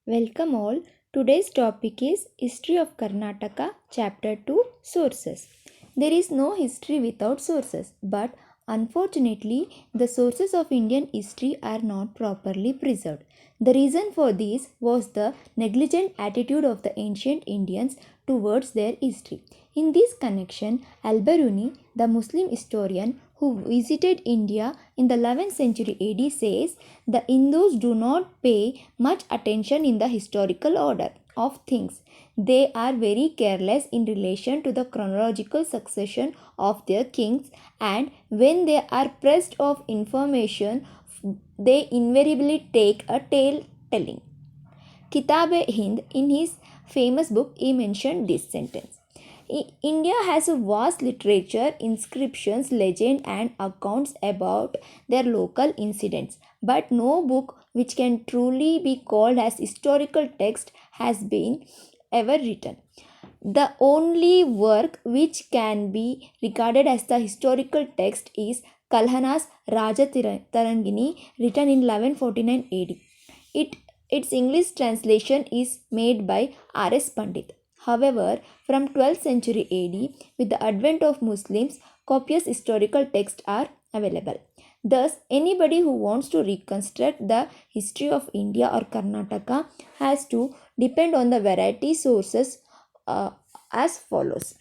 Welcome all. Today's topic is History of Karnataka, Chapter 2 Sources. There is no history without sources, but unfortunately, the sources of Indian history are not properly preserved. The reason for this was the negligent attitude of the ancient Indians towards their history. In this connection, Al-Biruni, the Muslim historian who visited India in the 11th century AD, says the Hindus do not pay much attention in the historical order of things. They are very careless in relation to the chronological succession of their kings, and when they are pressed of information, they invariably take a tale telling. Kitab-e-Hind, in his famous book, he mentioned this sentence. India has a vast literature, inscriptions, legend and accounts about their local incidents, but no book which can truly be called as historical text has been ever written. The only work which can be regarded as the historical text is Kalhana's Raja Tarangini, written in 1149 AD. Its English translation is made by R.S. Pandit. However, from 12th century AD, with the advent of Muslims, copious historical texts are available. Thus, anybody who wants to reconstruct the history of India or Karnataka has to depend on the variety sources as follows.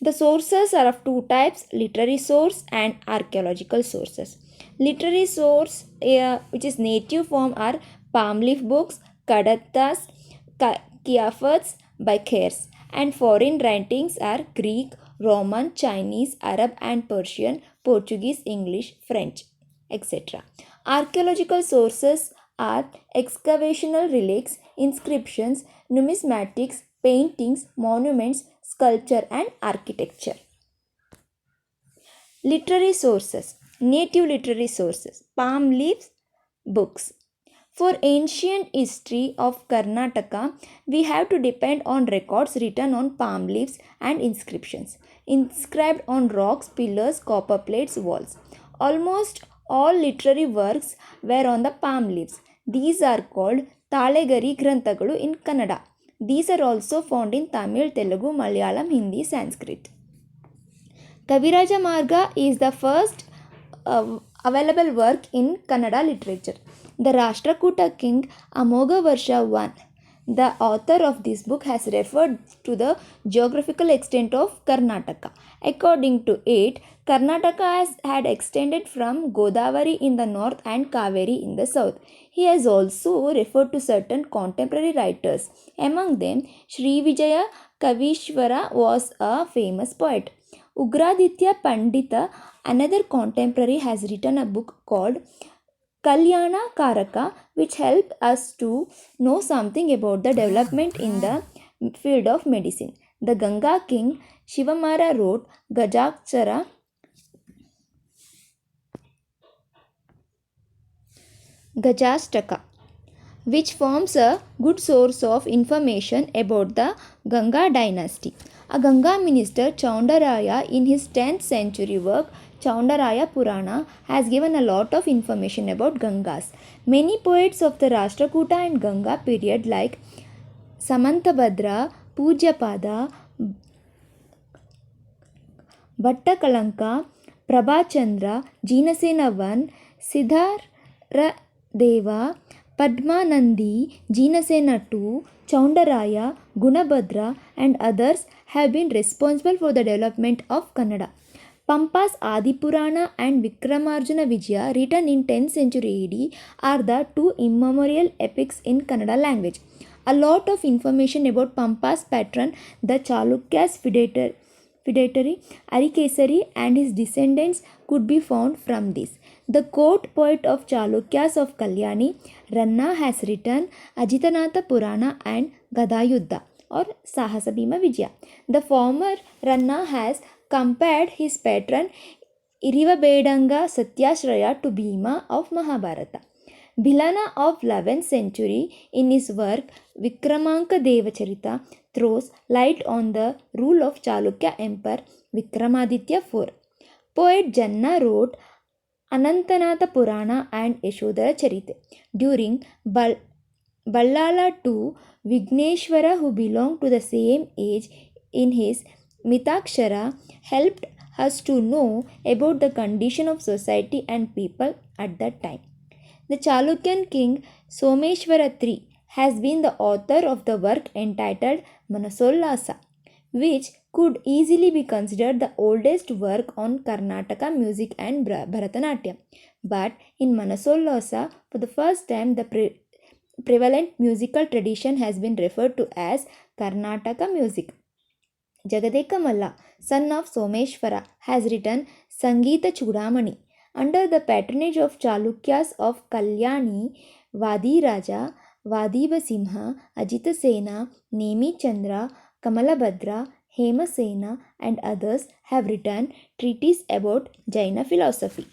The sources are of two types, literary source and archaeological sources. Literary source, which is native form, are palm leaf books, Kadatas, Kiafats by Khares, and foreign writings are Greek, Roman, Chinese, Arab and Persian, Portuguese, English, French, etc. Archaeological sources are excavational relics, inscriptions, numismatics, paintings, monuments, sculpture and architecture. Literary sources. Native literary sources. Palm leaves books. For ancient history of Karnataka, we have to depend on records written on palm leaves and inscriptions, inscribed on rocks, pillars, copper plates, walls. Almost all literary works were on the palm leaves. These are called Talegari Grantagalu in Kannada. These are also found in Tamil, Telugu, Malayalam, Hindi, Sanskrit. Kaviraja Marga is the first available work in Kannada literature. The Rashtrakuta king Amoga Varsha I, the author of this book, has referred to the geographical extent of Karnataka. According to it, Karnataka had extended from Godavari in the north and Kaveri in the south. He has also referred to certain contemporary writers. Among them, Sri Vijaya Kavishwara was a famous poet. Ugraditya Pandita, another contemporary, has written a book called Kalyana Karaka, which helped us to know something about the development in the field of medicine. The Ganga king Shivamara wrote Gajastaka, which forms a good source of information about the Ganga dynasty. A Ganga minister, Chaundaraya, in his 10th century work Chaundaraya Purana, has given a lot of information about Gangas. Many poets of the Rashtrakuta and Ganga period like Samantabhadra, Pujyapada, Bhattakalanka, Prabhachandra, Jinasena I, Siddharadeva, Padmanandi, Jinasena II, Chaundaraya, Gunabhadra and others have been responsible for the development of Kannada. Pampa's Adipurana and Vikramarjuna Vijaya, written in 10th century AD, are the two immemorial epics in Kannada language. A lot of information about Pampa's patron, the Chalukyas feudatory Arikesari and his descendants could be found from this. The court poet of Chalukyas of Kalyani, Ranna, has written Ajitanatha Purana and Gadayuddha or Sahasa Bhima Vijaya. The former Ranna has compared his patron Irivabedanga Satyashraya to Bhima of Mahabharata. Bhilana of 11th century, in his work Vikramanka Devacharita, throws light on the rule of Chalukya Emperor Vikramaditya IV. Poet Janna wrote Anantanatha Purana and Yashodhara Charite. During Ballala to Vigneshwara, who belonged to the same age in his Mitakshara, helped us to know about the condition of society and people at that time. The Chalukyan king Someshwara III has been the author of the work entitled Manasollasa, which could easily be considered the oldest work on Karnataka music and Bharatanatyam. But in Manasollasa, for the first time, the prevalent musical tradition has been referred to as Karnataka music. Jagadeka Malla, son of Someshwara, has written Sangeeta Chudamani. Under the patronage of Chalukyas of Kalyani, Vadiraja, Vadibhasimha, Ajitasena, Nemi Chandra, Kamalabhadra, Hemasena, and others have written treatises about Jaina philosophy.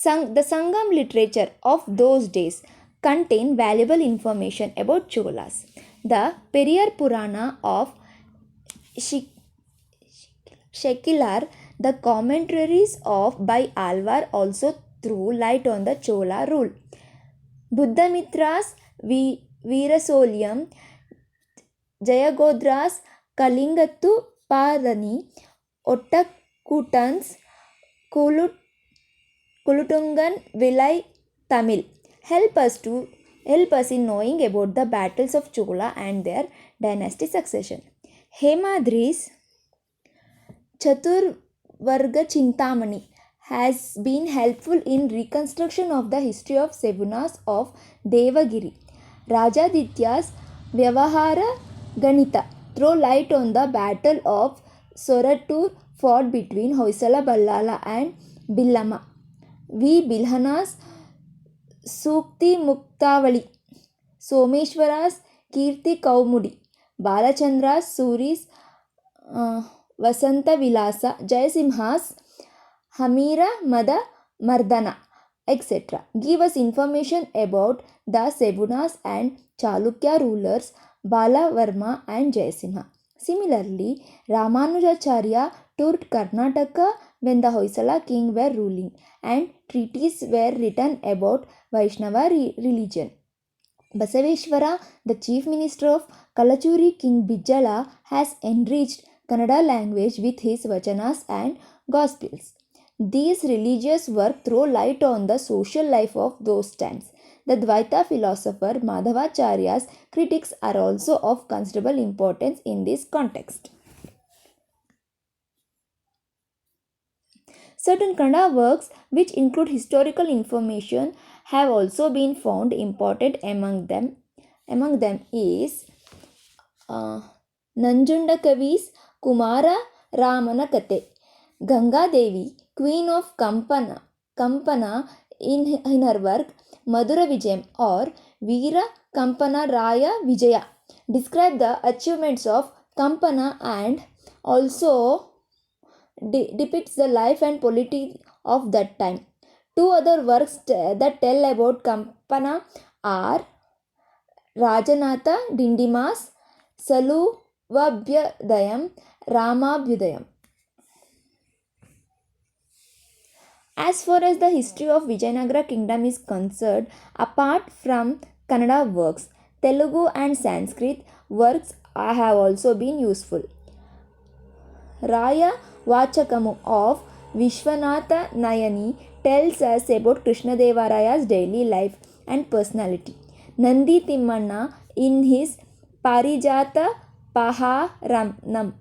The Sangam literature of those days contain valuable information about Cholas. The Periyar Purana of Shekilar, the commentaries of by Alvar also threw light on the Chola rule. Buddhamitra's Veerasolyam, Jayagodra's Kalingattu Padani, Ottakutan's Kulutungan Vilai Tamil help us in knowing about the battles of Chola and their dynasty succession. Hemadri's Chaturvarga Chintamani has been helpful in reconstruction of the history of Sevunas of Devagiri. Rajaditya's Vyavahara Ganita throw light on the battle of Soratur fought between Hoysala Ballala and Billama. V. Bilhana's Sukti Muktavali, Someshwara's Kirti Kaumudi, Balachandra's Suri's Vasanta Vilasa, Jayasimha's Hamira Mada Mardana, etc. give us information about the Sevunas and Chalukya rulers Bala, Varma and Jayasimha. Similarly, Ramanujacharya toured Karnataka when the Hoysala king were ruling, and treatises were written about Vaishnava religion. Basaveshwara, the chief minister of Kalachuri King Bijjala, has enriched Kannada language with his vachanas and gospels. These religious work throw light on the social life of those times. The Dvaita philosopher Madhavacharya's critics are also of considerable importance in this context. Certain Kannada works which include historical information have also been found important. Among them is Nanjunda Kavi's Kumara Ramana Kate, Ganga Devi, Queen of Kampana in her work Madhura Vijayam or Veera Kampana Raya Vijaya describe the achievements of Kampana and also depicts the life and politics of that time. Two other works that tell about Kampana are Rajanatha Dindima's Saluvabhyudayam Ramabhyudayam. As far as the history of Vijayanagara kingdom is concerned, apart from Kannada works, Telugu and Sanskrit works have also been useful. Raya Vachakamu of Vishwanatha Nayani tells us about Krishnadevaraya's daily life and personality. Nandi Timmanna in his Parijata Paharanam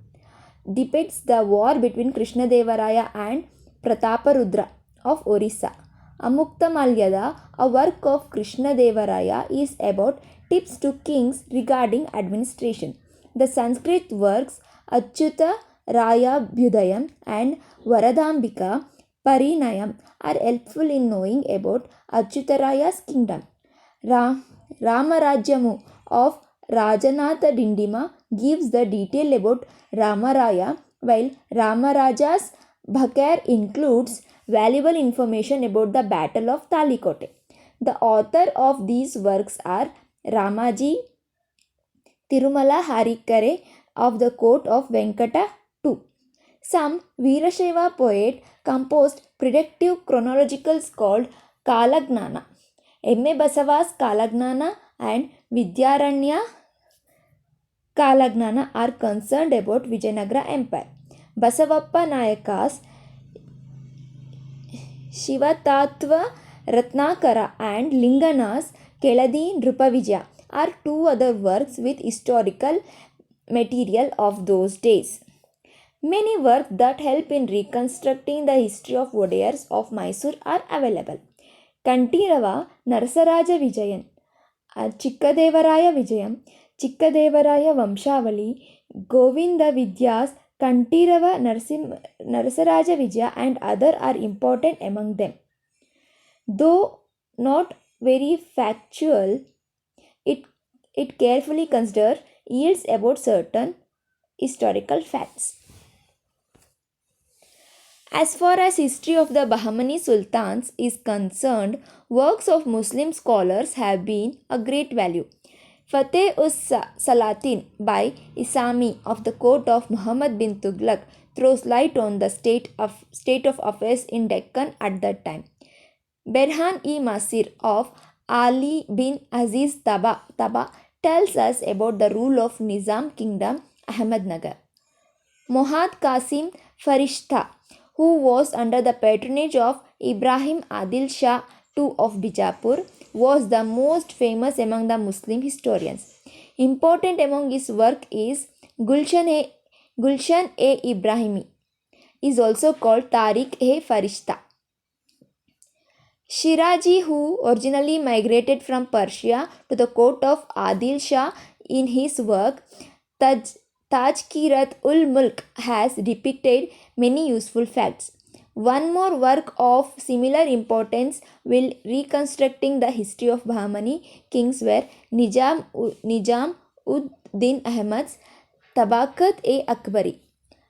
depicts the war between Krishnadevaraya and Prataparudra of Orissa. Amukta a work of Krishnadevaraya, is about tips to kings regarding administration. The Sanskrit works Achyuta Raya Bhyudayam and Varadambika Parinayam are helpful in knowing about Achyutaraya's kingdom. Ramarajyamu of Rajanatha Dindima gives the detail about Ramaraya, while Ramaraja's Bhakar includes valuable information about the Battle of Talikote. The author of these works are Ramaji Tirumala Harikare of the court of Venkata II. Some Veerashaiva poet composed predictive chronologicals called Kalagnana. M.A. Basava's Kalagnana and Vidyaranya Kalagnana are concerned about Vijayanagara Empire. Basavappa Nayaka's Shivatattva Ratnakara and Lingana's Keladi Nrupavijaya are two other works with historical material of those days. Many works that help in reconstructing the history of Wadeyars of Mysore are available. Kantirava Narasaraja Vijayan, Chikkadevaraya Vijayam, Chikkadevaraya Vamshavali, Govinda Vidya's Kantirava Narasaraja Vijaya and other are important among them. Though not very factual, it carefully considers yields about certain historical facts. As far as history of the Bahmani Sultans is concerned, works of Muslim scholars have been a great value. Fateh-us-Salatin by Isami of the court of Muhammad bin Tughlaq throws light on the state of affairs in Deccan at that time. Berhan-e-Masir of Ali bin Aziz Taba tells us about the rule of Nizam Kingdom, Ahmednagar. Mohad Qasim Farishta, who was under the patronage of Ibrahim Adil Shah II of Bijapur, was the most famous among the Muslim historians. Important among his work is Gulshan-e Ibrahimi, is also called Tariq-e-Farishta. Shirazi, who originally migrated from Persia to the court of Adil Shah, in his work Tazkirat-ul-Mulk has depicted many useful facts. One more work of similar importance will reconstructing the history of Bahmani kings were Nizam-ud-Din Ahmad's Tabakat-e-Akbari,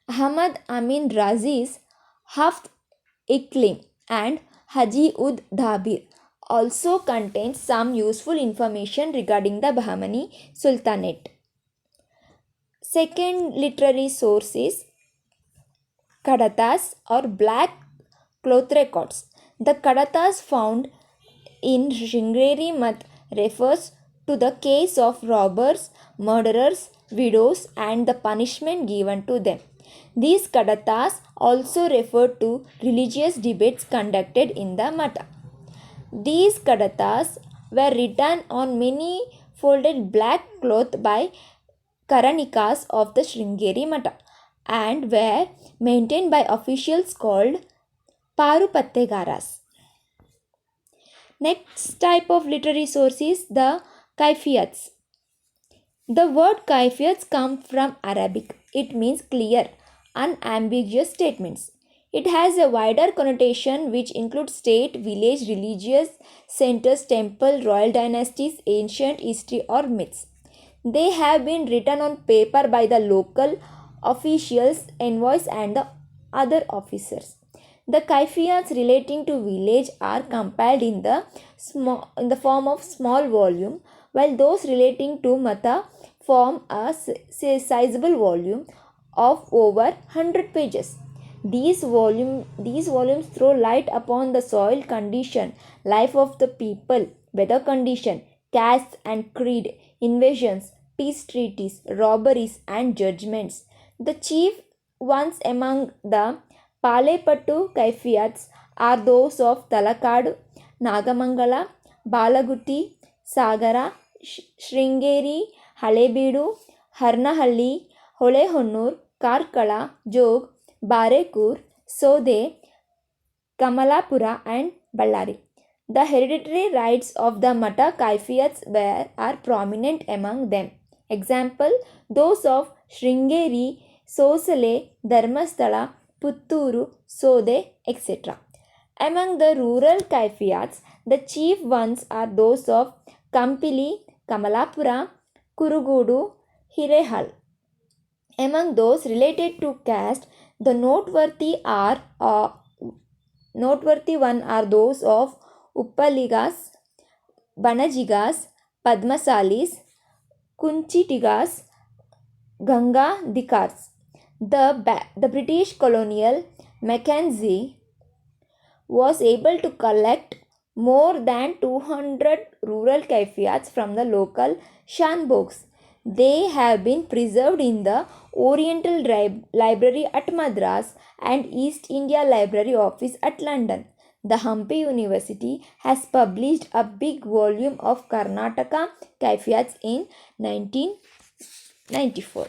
Ahmad Amin Razi's Haft-Iklim and Haji-ud-Dabir also contains some useful information regarding the Bahmani Sultanate. Second literary source is Kadatas or black cloth records. The Kadatas found in Sringeri Math refers to the case of robbers, murderers, widows and the punishment given to them. These Kadatas also refer to religious debates conducted in the Mata. These Kadatas were written on many folded black cloth by Karanikas of the Sringeri Mata and were maintained by officials called Parupattegaras. Next type of literary source is the Kaifiyats. The word Kaifiyats comes from Arabic. It means clear, unambiguous statements. It has a wider connotation which includes state, village, religious centers, temple, royal dynasties, ancient history or myths. They have been written on paper by the local officials, envoys and the other officers. The kaifiyats relating to village are compiled in the form of small volume, while those relating to Mata form a sizable volume of over 100 pages. These volumes throw light upon the soil condition, life of the people, weather condition, caste and creed, invasions, peace treaties, robberies and judgments. The chief ones among the Palepattu Kaifiyats are those of Talakadu, Nagamangala, Balagutti, Sagara, Sringeri, Halebeedu, Harnahalli, Holehonnur, Karkala, Jog, Barekur, Sode, Kamalapura and Ballari. The hereditary rights of the Mata Kaifiyats are prominent among them. Example, those of Sringeri, Sosale, Dharmasthala, Putturu, Sode, etc. Among the rural Kaifiyats, the chief ones are those of Kampili, Kamalapura, Kurugudu, Hirehal. Among those related to caste, the noteworthy one are those of Uppaligas, Banajigas, Padmasalis, Kunchitigas, Ganga Dikars. The British colonial Mackenzie was able to collect more than 200 rural caveats from the local shanbogs. They have been preserved in the Oriental Library at Madras and East India Library Office at London. The Hampi University has published a big volume of Karnataka caveats in 1994.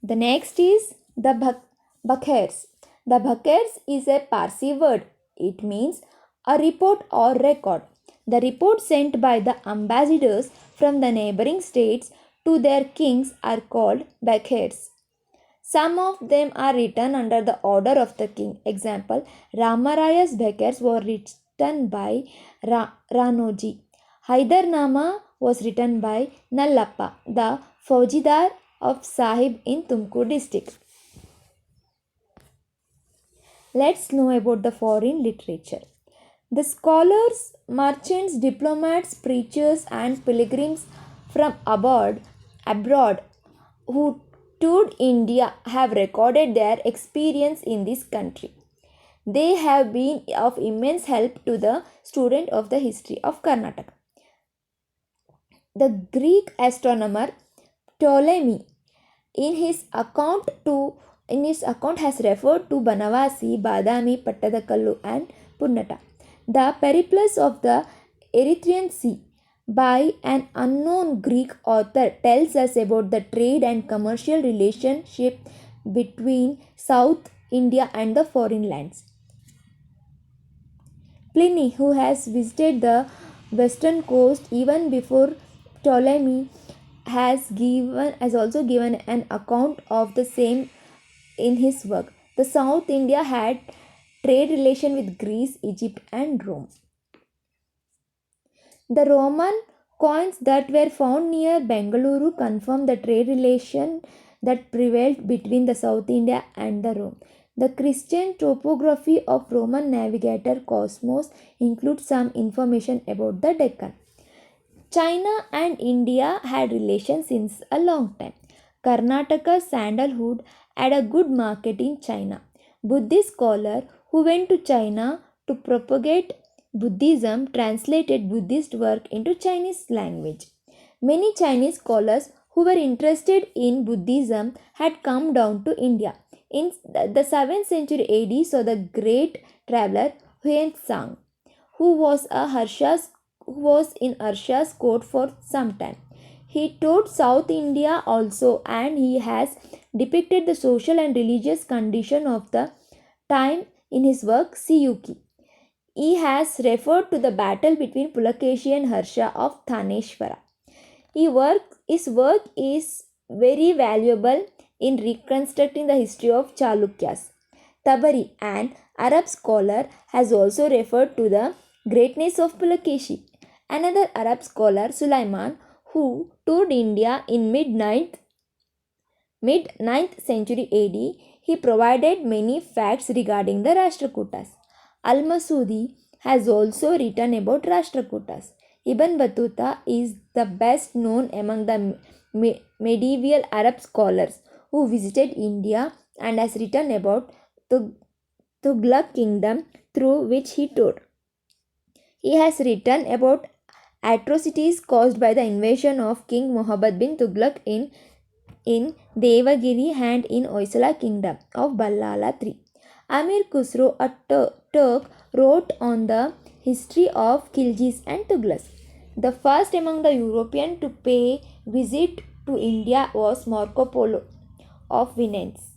The next is the Bakhers. The Bakhers is a Parsi word. It means a report or record. The reports sent by the ambassadors from the neighboring states to their kings are called Bakhers. Some of them are written under the order of the king. Example, Ramaraya's Bakhers were written by Ranoji. Haidarnama was written by Nallappa, the Faujidar of Sahib in Tumkur district. Let's know about the foreign literature. The scholars, merchants, diplomats, preachers, and pilgrims from abroad who toured India have recorded their experience in this country. They have been of immense help to the student of the history of Karnataka. The Greek astronomer Ptolemy in his account has referred to Banavasi, Badami, Pattadakallu and Punnata. The Periplus of the Erythraean Sea by an unknown Greek author tells us about the trade and commercial relationship between South India and the foreign lands. Pliny, who has visited the western coast even before Ptolemy, has also given an account of the same in his work. The South India had trade relation with Greece, Egypt and Rome. The Roman coins that were found near Bengaluru confirm the trade relation that prevailed between the South India and the Rome. The Christian topography of Roman navigator Cosmos includes some information about the Deccan. China and India had relations since a long time. Karnataka sandalwood had a good market in China. Buddhist scholar who went to China to propagate Buddhism translated Buddhist work into Chinese language. Many Chinese scholars who were interested in Buddhism had come down to India. In the 7th century AD saw the great traveler Huan Tsang, who was in Harsha's court for some time. He toured South India also, and he has depicted the social and religious condition of the time in his work Siyuki. He has referred to the battle between Pulakeshin and Harsha of Thaneshwara. His work is very valuable in reconstructing the history of Chalukyas. Tabari, an Arab scholar, has also referred to the greatness of Pulakeshi. Another Arab scholar, Sulaiman, who toured India in mid-9th century AD, he provided many facts regarding the Rashtrakutas. Al-Masudi has also written about Rashtrakutas. Ibn Battuta is the best known among the medieval Arab scholars who visited India and has written about the Tughlaq kingdom through which he toured. He has written about atrocities caused by the invasion of King Muhammad bin Tughlaq in Devagiri and in Hoysala kingdom of Ballala III. Amir Khusro, a Turk, wrote on the history of Khiljis and Tughlaqs. The first among the Europeans to pay visit to India was Marco Polo of Venice.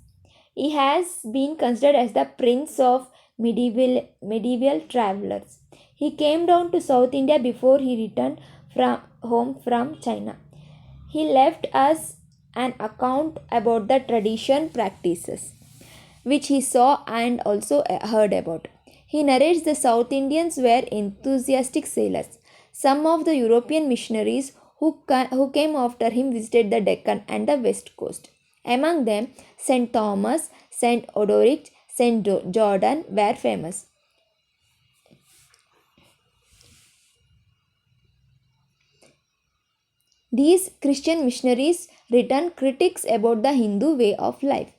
He has been considered as the prince of medieval travelers. He came down to South India before he returned home from China. He left us an account about the tradition practices which he saw and also heard about. He narrates the South Indians were enthusiastic sailors. Some of the European missionaries who came after him visited the Deccan and the West Coast. Among them, St. Thomas, St. Odoric, St. Jordan were famous. These Christian missionaries written critiques about the Hindu way of life.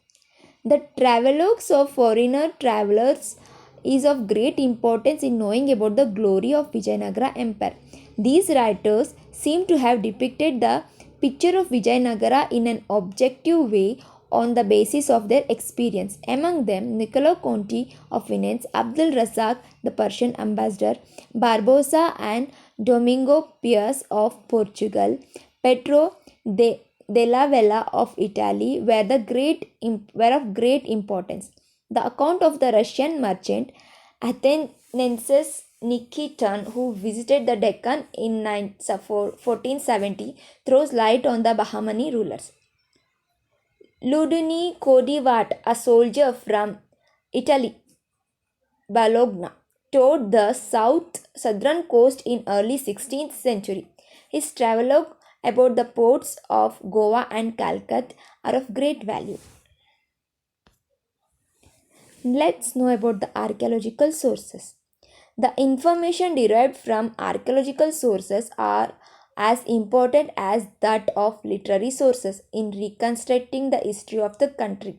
The travelogues of foreigner travelers is of great importance in knowing about the glory of Vijayanagara Empire. These writers seem to have depicted the picture of Vijayanagara in an objective way on the basis of their experience. Among them, Niccolo Conti of Venice, Abdul Razak, the Persian ambassador, Barbosa and Domingo Pius of Portugal, Pedro della Vella of Italy were of great importance. The account of the Russian merchant Athenensis Nikitan, who visited the Deccan in 1470, throws light on the Bahmani rulers. Ludini Kodivat, a soldier from Italy, Bologna, toured the southern coast in early 16th century. His travelogue about the ports of Goa and Calcutta are of great value. Let's know about the archaeological sources. The information derived from archaeological sources are as important as that of literary sources in reconstructing the history of the country.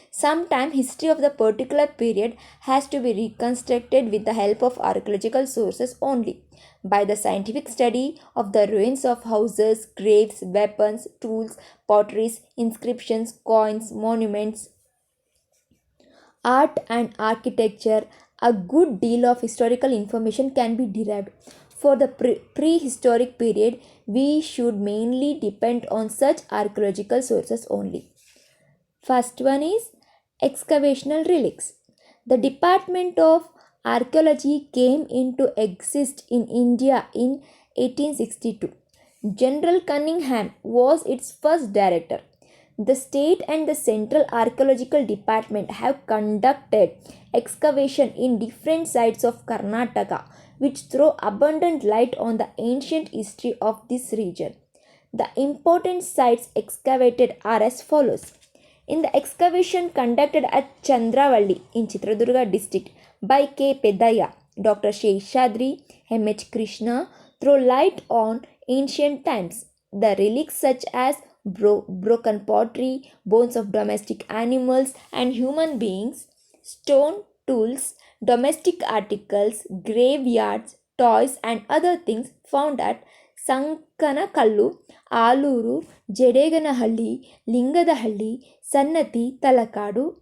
Sometimes history of the particular period has to be reconstructed with the help of archaeological sources only. By the scientific study of the ruins of houses, graves, weapons, tools, potteries, inscriptions, coins, monuments, art and architecture, a good deal of historical information can be derived. For the prehistoric period, we should mainly depend on such archaeological sources only. First one is Excavational Relics. The Department of Archaeology came into exist in India in 1862. General Cunningham was its first director. The state and the Central Archaeological Department have conducted excavation in different sites of Karnataka, which throw abundant light on the ancient history of this region. The important sites excavated are as follows. In the excavation conducted at Chandravalli in Chitradurga district by K. Pedaya, Dr. Sheshadri, M.H. Krishna throw light on ancient times. The relics such as broken pottery, bones of domestic animals and human beings, stone tools, domestic articles, graveyards, toys and other things found at Sankanakallu, Aluru, Jedeganahalli, Lingadahalli, Sannati, Talakadu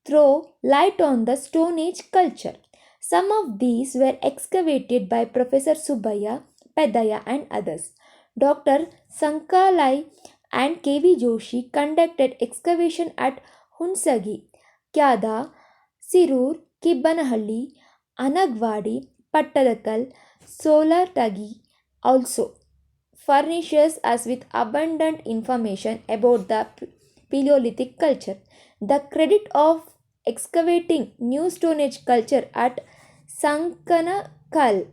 throw light on the Stone Age culture. Some of these were excavated by Professor Subbaya, Pedaya and others. Dr. Sankalai and K.V. Joshi conducted excavation at Hunsagi, Kyada, Sirur, Kibbanahalli, Anagwadi, Pattadakal, Solartagi also furnishes us with abundant information about the Paleolithic culture. The credit of excavating New Stone Age culture at Sankanakal,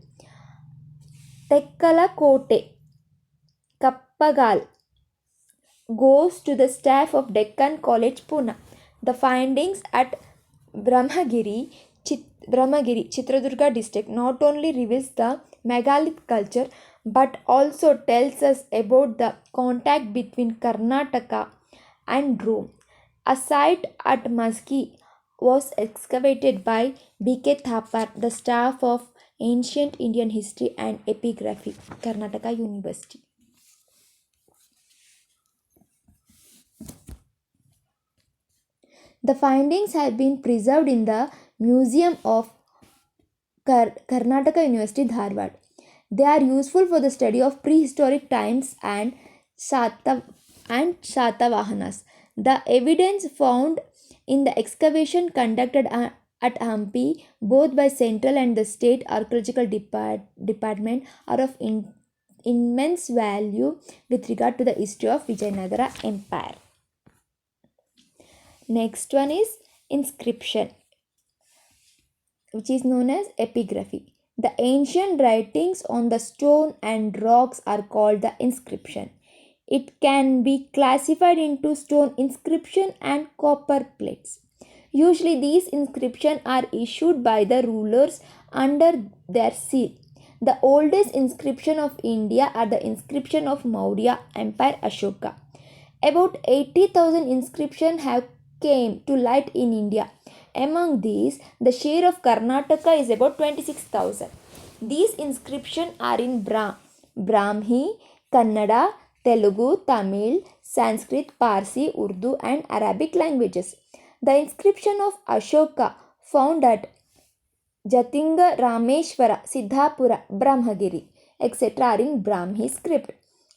Tekkalakote, Kappagal goes to the staff of Deccan College, Pune. The findings at Brahmagiri, Chitradurga district not only reveals the megalithic culture but also tells us about the contact between Karnataka and Rome. A site at Maski was excavated by B.K. Thapar, the staff of Ancient Indian History and Epigraphy, Karnataka University. The findings have been preserved in the Museum of Karnataka University, Dharwad. They are useful for the study of prehistoric times and Shatavahanas. The evidence found in the excavation conducted at Hampi, both by central and the state archaeological department, are of immense value with regard to the history of Vijayanagara Empire. Next one is inscription, which is known as epigraphy. The ancient writings on the stone and rocks are called the inscription. It can be classified into stone inscription and copper plates. Usually these inscriptions are issued by the rulers under their seal. The oldest inscription of India are the inscription of Maurya Empire Ashoka. About 80,000 inscriptions have came to light in India. Among these, the share of Karnataka is about 26,000. These inscriptions are in Brahmi, Kannada, Telugu, Tamil, Sanskrit, Parsi, Urdu, and Arabic languages. The inscription of Ashoka found at Jatinga, Rameshwara, Siddhapura, Brahmagiri, etc. are in Brahmi script.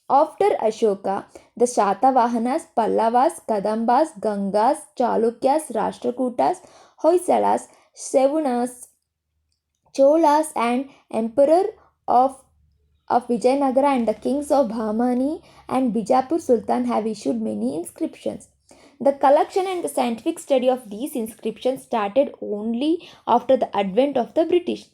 After Ashoka, the Shatavahanas, Pallavas, Kadambas, Gangas, Chalukyas, Rashtrakutas, Hoysalas, Sevunas, Cholas, and Emperor of Vijayanagara and the kings of Bahmani and Bijapur Sultan have issued many inscriptions. The collection and the scientific study of these inscriptions started only after the advent of the British.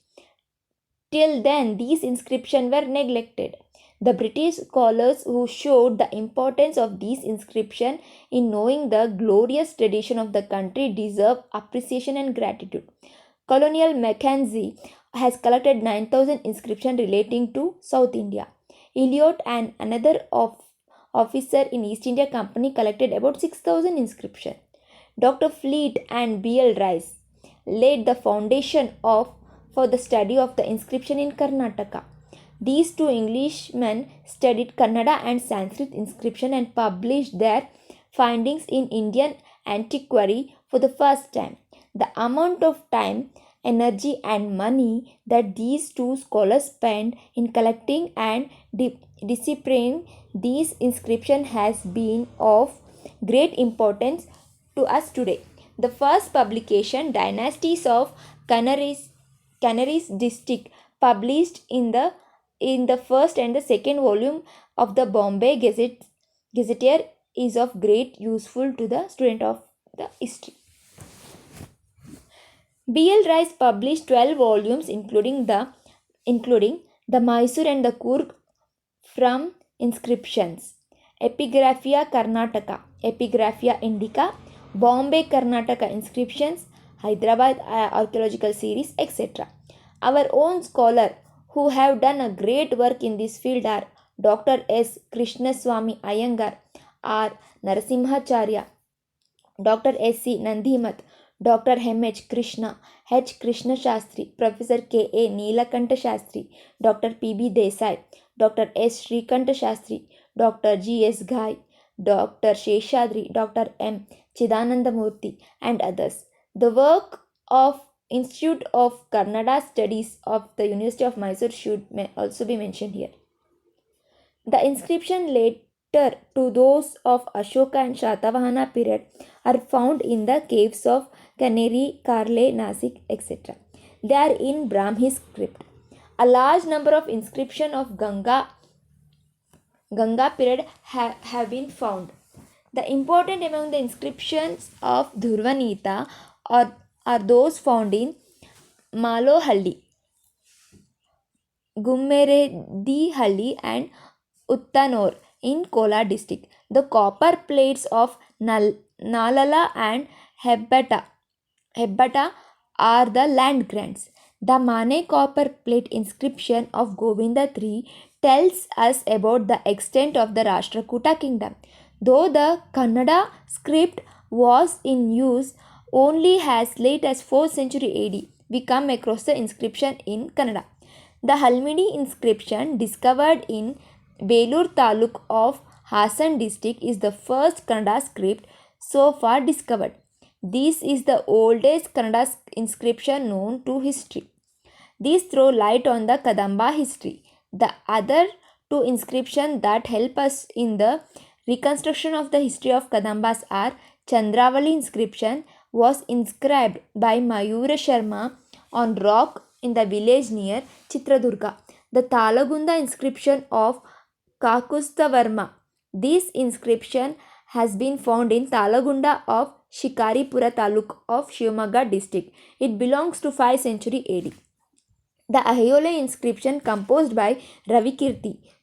Till then, these inscriptions were neglected. The British scholars who showed the importance of these inscriptions in knowing the glorious tradition of the country deserve appreciation and gratitude. Colonial Mackenzie has collected 9,000 inscriptions relating to South India. Eliot and another officer in East India Company collected about 6,000 inscriptions. Dr. Fleet and B.L. Rice laid the foundation for the study of the inscription in Karnataka. These two Englishmen studied Kannada and Sanskrit inscription and published their findings in Indian Antiquary for the first time. The amount of time, energy, and money that these two scholars spent in collecting and deciphering these inscriptions has been of great importance to us today. The first publication, Dynasties of Canaries District, published in the first and the second volume of the Bombay Gazetteer, is of great useful to the student of the history. B.L. Rice published 12 volumes including the Mysore and the Coorg from inscriptions, Epigraphia Karnataka, Epigraphia Indica, Bombay Karnataka inscriptions, Hyderabad Archaeological Series, etc. Our own scholars who have done a great work in this field are Dr. S. Krishnaswamy Iyengar, R. Narasimhacharya, Dr. S. C. Nandhimath, Dr. M. H. Krishna, H. Krishna Shastri, Professor K. A. Neelakanta Shastri, Dr. P. B. Desai, Dr. S. Shrikanta Shastri, Dr. G. S. Ghai, Dr. Sheshadri, Dr. M. Chidananda Murthy, and others. The work of Institute of Kannada Studies of the University of Mysore should also be mentioned here. The inscription later to those of Ashoka and Shatavahana period are found in the caves of Kaneri, Karle, Nasik, etc. They are in Brahmi script. A large number of inscriptions of Ganga period have been found. The important among the inscriptions of Dhurvanita are those found in Malohalli, Gummeredihalli, and Uttanor in Kolar district. The copper plates of Nalala and Hebbata are the land grants. The Mane copper plate inscription of Govinda III tells us about the extent of the Rashtrakuta kingdom. Though the Kannada script was in use only as late as 4th century AD, we come across the inscription in Kannada. The Halmidi inscription discovered in Belur Taluk of Hassan district is the first Kannada script so far discovered. This is the oldest Kannada inscription known to history. These throw light on the Kadamba history. The other two inscriptions that help us in the reconstruction of the history of Kadambas are Chandravali inscription was inscribed by Mayura Sharma on rock in the village near Chitradurga. The Talagunda inscription of Kakusta Verma. This inscription has been found in Talagunda of Shikaripura Taluk of Shivamogga district. It belongs to 5th century AD. The Ayole inscription composed by Ravi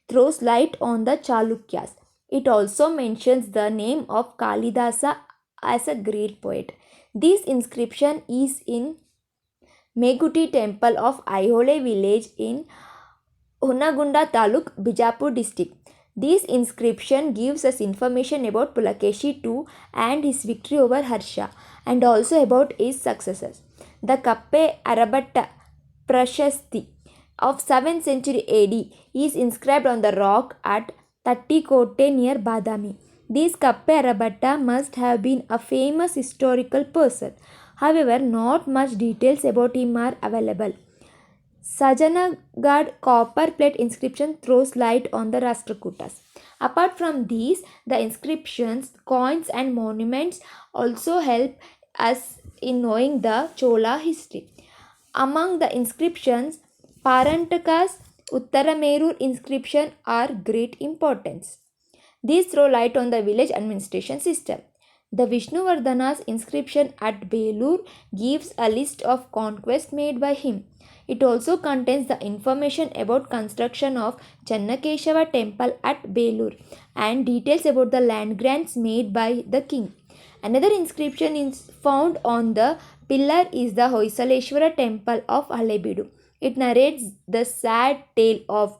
throws light on the Chalukyas. It also mentions the name of Kalidasa as a great poet. This inscription is in Meguti temple of Ayole village in Hunagunda Taluk, Bijapur district. This inscription gives us information about Pulakeshi II and his victory over Harsha, and also about his successors. The Kappe Arabatta Prashasti of 7th century AD is inscribed on the rock at Tattikote near Badami. This Kappe Arabatta must have been a famous historical person. However, not much details about him are available. Sajanagad copper plate inscription throws light on the Rashtrakutas. Apart from these, the inscriptions, coins, and monuments also help us in knowing the Chola history. Among the inscriptions, Parantaka's Uttaramerur inscription are great importance. These throw light on the village administration system. The Vishnuvardhana's inscription at Belur gives a list of conquests made by him. It also contains the information about construction of Channakeshava temple at Belur and details about the land grants made by the king. Another inscription is found on the pillar is the Hoysaleshwara temple of Halebeedu. It narrates the sad tale of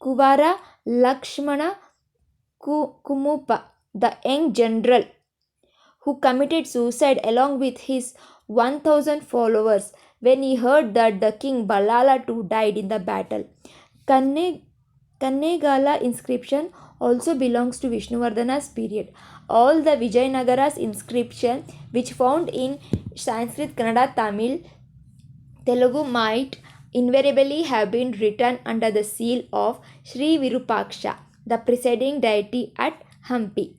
Kuvara Lakshmana Kumupa, the young general who committed suicide along with his 1000 followers when he heard that the king Ballala too died in the battle. Kannegala inscription also belongs to Vishnuvardhana's period. All the Vijayanagara's inscription which found in Sanskrit, Kannada, Tamil, Telugu might invariably have been written under the seal of Sri Virupaksha, the presiding deity at Hampi.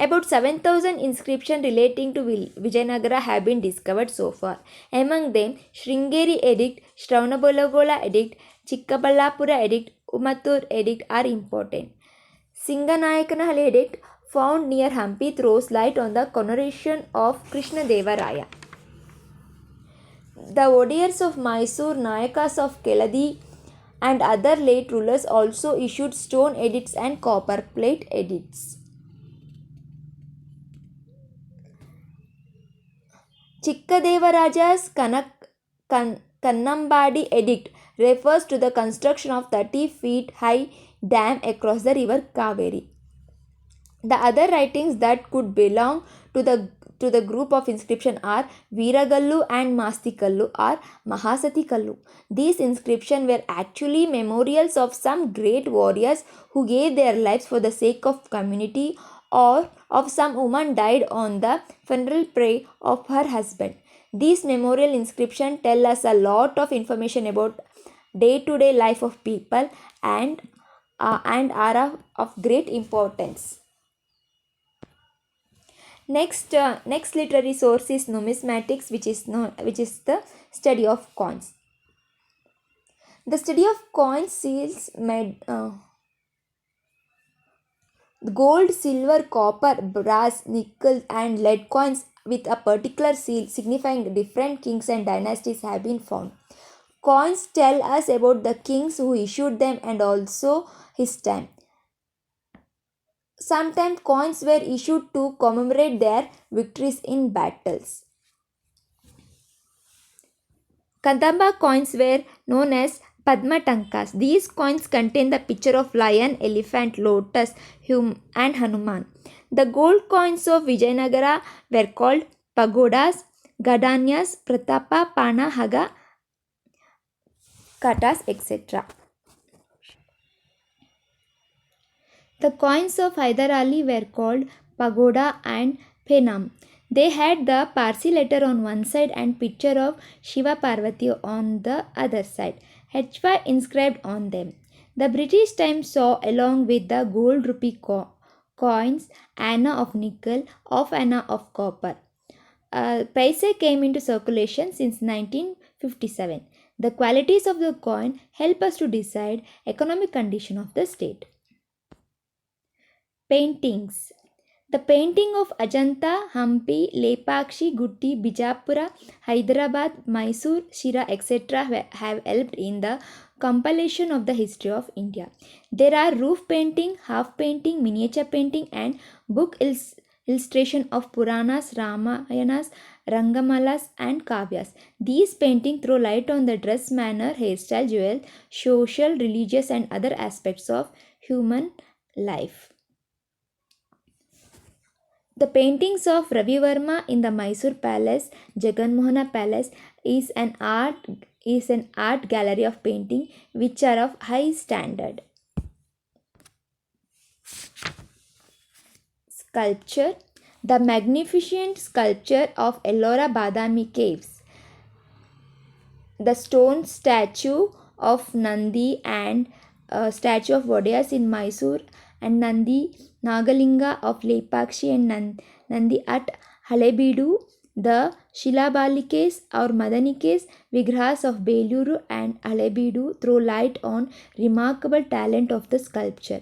About 7,000 inscriptions relating to Vijayanagara have been discovered so far. Among them, Sringeri Edict, Shravanabelagola Edict, Chikkaballapura Edict, Umattur Edict are important. Singanayakanahalli Edict, found near Hampi, throws light on the coronation of Krishna Deva Raya. The Odiars of Mysore, Nayakas of Keladi, and other late rulers also issued stone edicts and copper plate edicts. Chikkadevaraja's Kannambadi edict refers to the construction of 30 feet high dam across the river Kaveri. The other writings that could belong to the group of inscription are Veeragallu and Mastikallu or Mahasati Kallu. These inscriptions were actually memorials of some great warriors who gave their lives for the sake of community, or of some woman died on the funeral pyre of her husband. These memorial inscriptions tell us a lot of information about day-to-day life of people and are of great importance. Next literary source is numismatics, which is the study of coins. The study of coins, seals, gold, silver, copper, brass, nickel, and lead coins with a particular seal signifying different kings and dynasties have been found. Coins tell us about the kings who issued them and also his time. Sometimes coins were issued to commemorate their victories in battles. Kantamba coins were known as Padma Tankas. These coins contain the picture of lion, elephant, lotus, and Hanuman. The gold coins of Vijayanagara were called pagodas, gadanyas, pratapa, pana, haga, katas, etc. The coins of Hyder Ali were called pagoda and penam. They had the Parsi letter on one side and picture of Shiva Parvati on the other side, HY inscribed on them. The British Times saw, along with the gold rupee coins, anna of nickel, of anna of copper. Paise came into circulation since 1957. The qualities of the coin help us to decide economic condition of the state. Paintings. The painting of Ajanta, Hampi, Lepakshi, Gutti, Bijapura, Hyderabad, Mysore, Shira, etc. have helped in the compilation of the history of India. There are roof painting, half painting, miniature painting, and book illustration of Puranas, Ramayanas, Rangamalas, and Kavyas. These paintings throw light on the dress, manner, hairstyle, jewel, social, religious, and other aspects of human life. The paintings of Ravi Verma in the Mysore Palace, Jaganmohana Palace, is an art gallery of painting which are of high standard. Sculpture. The magnificent sculpture of Ellora Badami Caves. The stone statue of Nandi and statue of Vodiyas in Mysore, and Nandi Nagalinga of Lepakshi and Nandi at Halebeedu. The Shilabalikes or Madanikes Vigrahas of Beluru and Halebeedu throw light on remarkable talent of the sculpture.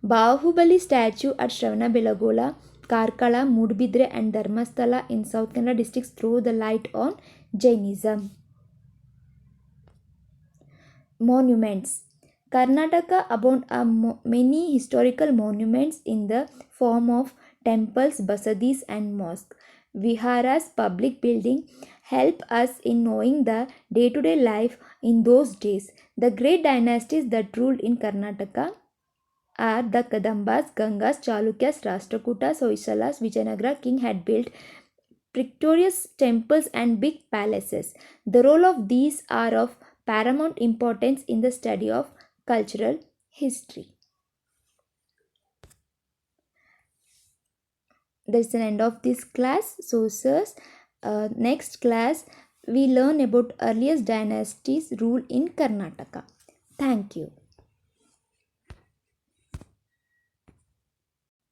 Bahubali statue at Shravanabellagola, Karkala, Mudbidre and Dharmasthala in South Kannada districts throw the light on Jainism. Monuments. Karnataka abound many historical monuments in the form of temples, basadis, and mosques. Viharas, public building, help us in knowing the day-to-day life in those days. The great dynasties that ruled in Karnataka are the Kadambas, Gangas, Chalukyas, Rashtrakutas, Hoysalas. Vijayanagara king had built pictorial temples and big palaces. The role of these are of paramount importance in the study of cultural history. That's the end of this class. Sources. Next class we learn about earliest dynasties rule in Karnataka. Thank you.